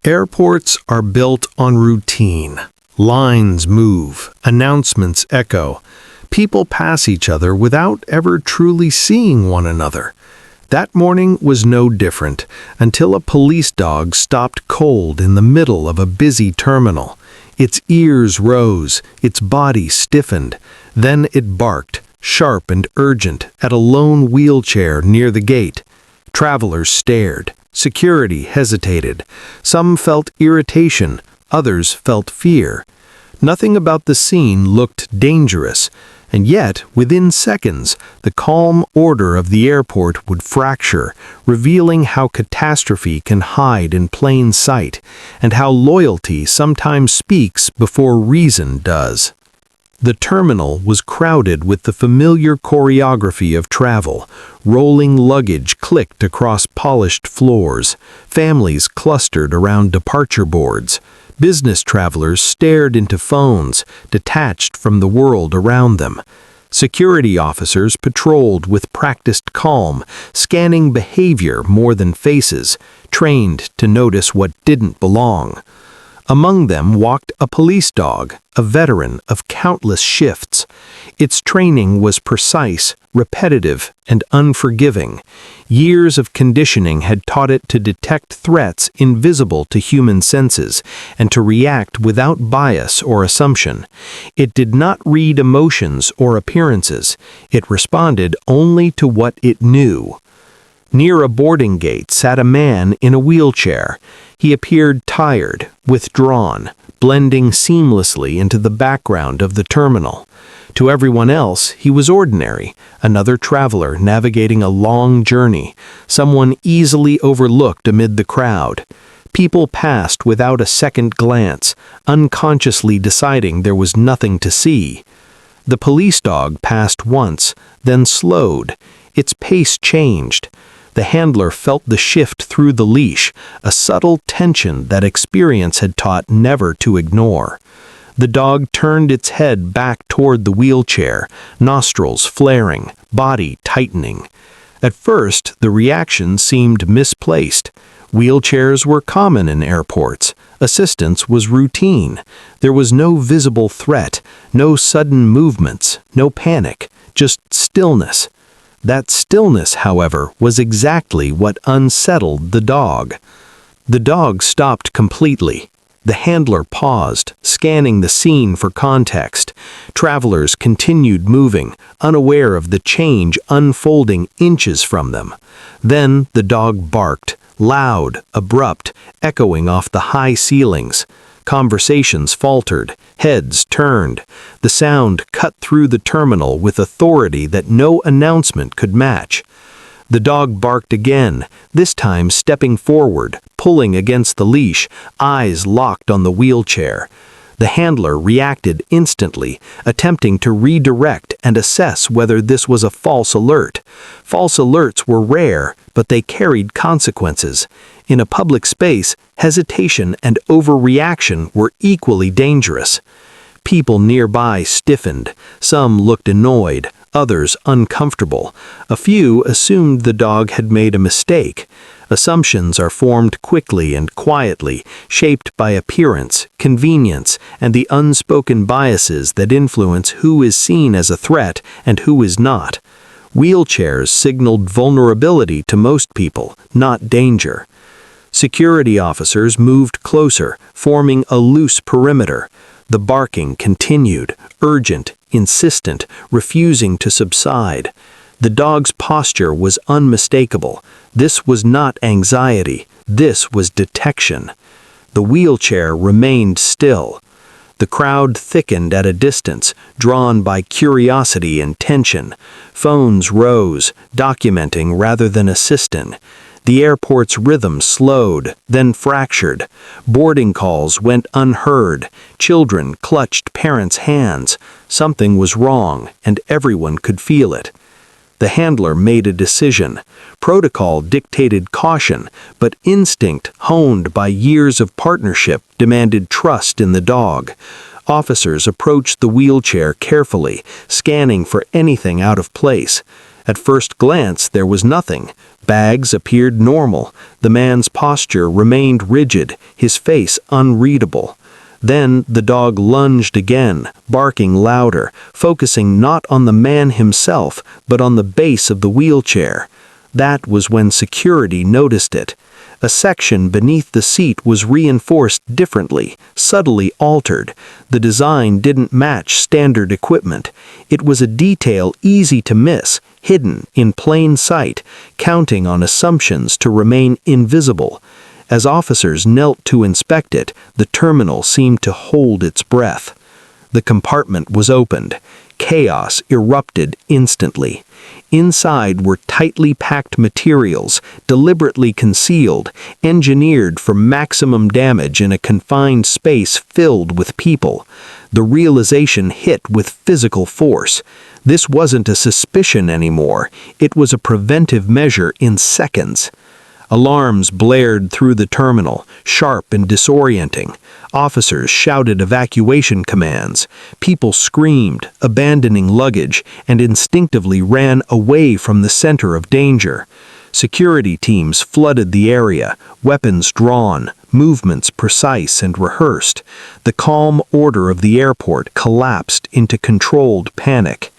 Airports are built on routine. Lines move, announcements echo. People pass each other without ever truly seeing one another. That morning was no different until a police dog stopped cold in the middle of a busy terminal. Its ears rose, its body stiffened. Then it barked, sharp and urgent, at a lone wheelchair near the gate. Travelers stared. Security hesitated. Some felt irritation, others felt fear. Nothing about the scene looked dangerous, and yet, within seconds, the calm order of the airport would fracture, revealing how catastrophe can hide in plain sight, and how loyalty sometimes speaks before reason does. The terminal was crowded with the familiar choreography of travel. Rolling luggage clicked across polished floors. Families clustered around departure boards. Business travelers stared into phones, detached from the world around them. Security officers patrolled with practiced calm, scanning behavior more than faces, trained to notice what didn't belong. Among them walked a police dog, a veteran of countless shifts. Its training was precise, repetitive, and unforgiving. Years of conditioning had taught it to detect threats invisible to human senses and to react without bias or assumption. It did not read emotions or appearances. It responded only to what it knew. Near a boarding gate sat a man in a wheelchair. He appeared tired, withdrawn, blending seamlessly into the background of the terminal. To everyone else, he was ordinary, another traveler navigating a long journey, someone easily overlooked amid the crowd. People passed without a second glance, unconsciously deciding there was nothing to see. The police dog passed once, then slowed. Its pace changed. The handler felt the shift through the leash, a subtle tension that experience had taught never to ignore. The dog turned its head back toward the wheelchair, nostrils flaring, body tightening. At first, the reaction seemed misplaced. Wheelchairs were common in airports. Assistance was routine. There was no visible threat, no sudden movements, no panic, just stillness. That stillness, however, was exactly what unsettled the dog. The dog stopped completely. The handler paused, scanning the scene for context. Travelers continued moving, unaware of the change unfolding inches from them. Then the dog barked, loud, abrupt, echoing off the high ceilings. Conversations faltered, heads turned. The sound cut through the terminal with authority that no announcement could match. The dog barked again, this time stepping forward, pulling against the leash, eyes locked on the wheelchair. The handler reacted instantly, attempting to redirect and assess whether this was a false alert. False alerts were rare, but they carried consequences. In a public space, hesitation and overreaction were equally dangerous. People nearby stiffened. Some looked annoyed, others uncomfortable. A few assumed the dog had made a mistake. Assumptions are formed quickly and quietly, shaped by appearance, convenience, and the unspoken biases that influence who is seen as a threat and who is not. Wheelchairs signaled vulnerability to most people, not danger. Security officers moved closer, forming a loose perimeter. The barking continued, urgent, insistent, refusing to subside. The dog's posture was unmistakable. This was not anxiety. This was detection. The wheelchair remained still. The crowd thickened at a distance, drawn by curiosity and tension. Phones rose, documenting rather than assisting. The airport's rhythm slowed, then fractured. Boarding calls went unheard. Children clutched parents' hands. Something was wrong, and everyone could feel it. The handler made a decision. Protocol dictated caution, but instinct, honed by years of partnership, demanded trust in the dog. Officers approached the wheelchair carefully, scanning for anything out of place. At first glance, there was nothing. Bags appeared normal. The man's posture remained rigid, his face unreadable. Then the dog lunged again, barking louder, focusing not on the man himself, but on the base of the wheelchair. That was when security noticed it. A section beneath the seat was reinforced differently, subtly altered. The design didn't match standard equipment. It was a detail easy to miss, hidden in plain sight, counting on assumptions to remain invisible. As officers knelt to inspect it, the terminal seemed to hold its breath. The compartment was opened. Chaos erupted instantly. Inside were tightly packed materials, deliberately concealed, engineered for maximum damage in a confined space filled with people. The realization hit with physical force. This wasn't a suspicion anymore. It was a preventive measure in seconds. Alarms blared through the terminal, sharp and disorienting. Officers shouted evacuation commands. People screamed, abandoning luggage, and instinctively ran away from the center of danger. Security teams flooded the area, weapons drawn, movements precise and rehearsed. The calm order of the airport collapsed into controlled panic.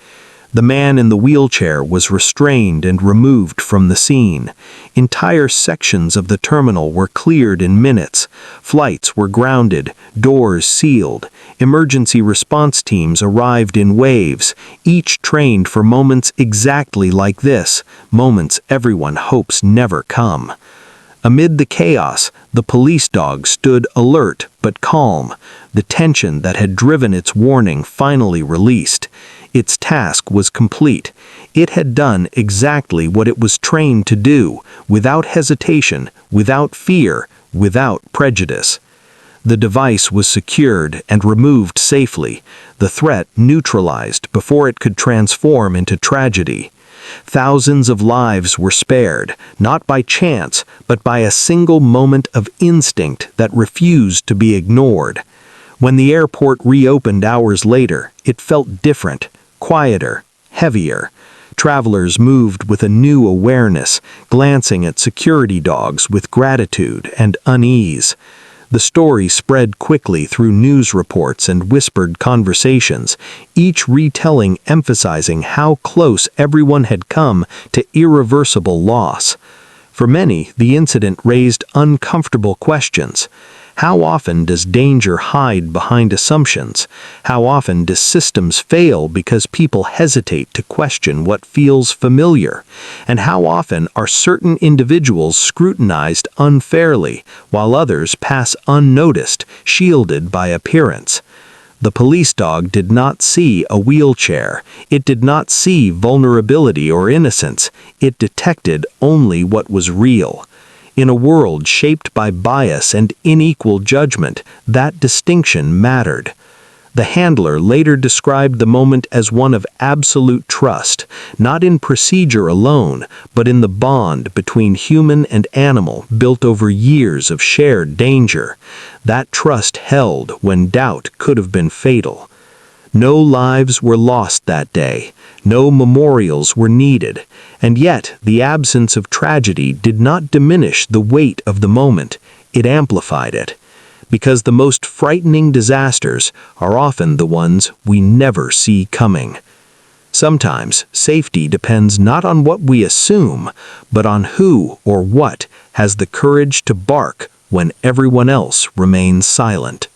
The man in the wheelchair was restrained and removed from the scene. Entire sections of the terminal were cleared in minutes. Flights were grounded, doors sealed. Emergency response teams arrived in waves, each trained for moments exactly like this, moments everyone hopes never come. Amid the chaos, the police dog stood alert but calm, the tension that had driven its warning finally released. Its task was complete. It had done exactly what it was trained to do, without hesitation, without fear, without prejudice. The device was secured and removed safely, the threat neutralized before it could transform into tragedy. Thousands of lives were spared, not by chance, but by a single moment of instinct that refused to be ignored. When the airport reopened hours later, it felt different, quieter, heavier. Travelers moved with a new awareness, glancing at security dogs with gratitude and unease. The story spread quickly through news reports and whispered conversations, each retelling emphasizing how close everyone had come to irreversible loss. For many, the incident raised uncomfortable questions. How often does danger hide behind assumptions? How often do systems fail because people hesitate to question what feels familiar? And how often are certain individuals scrutinized unfairly, while others pass unnoticed, shielded by appearance? The police dog did not see a wheelchair. It did not see vulnerability or innocence. It detected only what was real. In a world shaped by bias and unequal judgment, that distinction mattered. The handler later described the moment as one of absolute trust, not in procedure alone, but in the bond between human and animal built over years of shared danger. That trust held when doubt could have been fatal. No lives were lost that day, no memorials were needed, and yet the absence of tragedy did not diminish the weight of the moment, it amplified it. Because the most frightening disasters are often the ones we never see coming. Sometimes safety depends not on what we assume, but on who or what has the courage to bark when everyone else remains silent.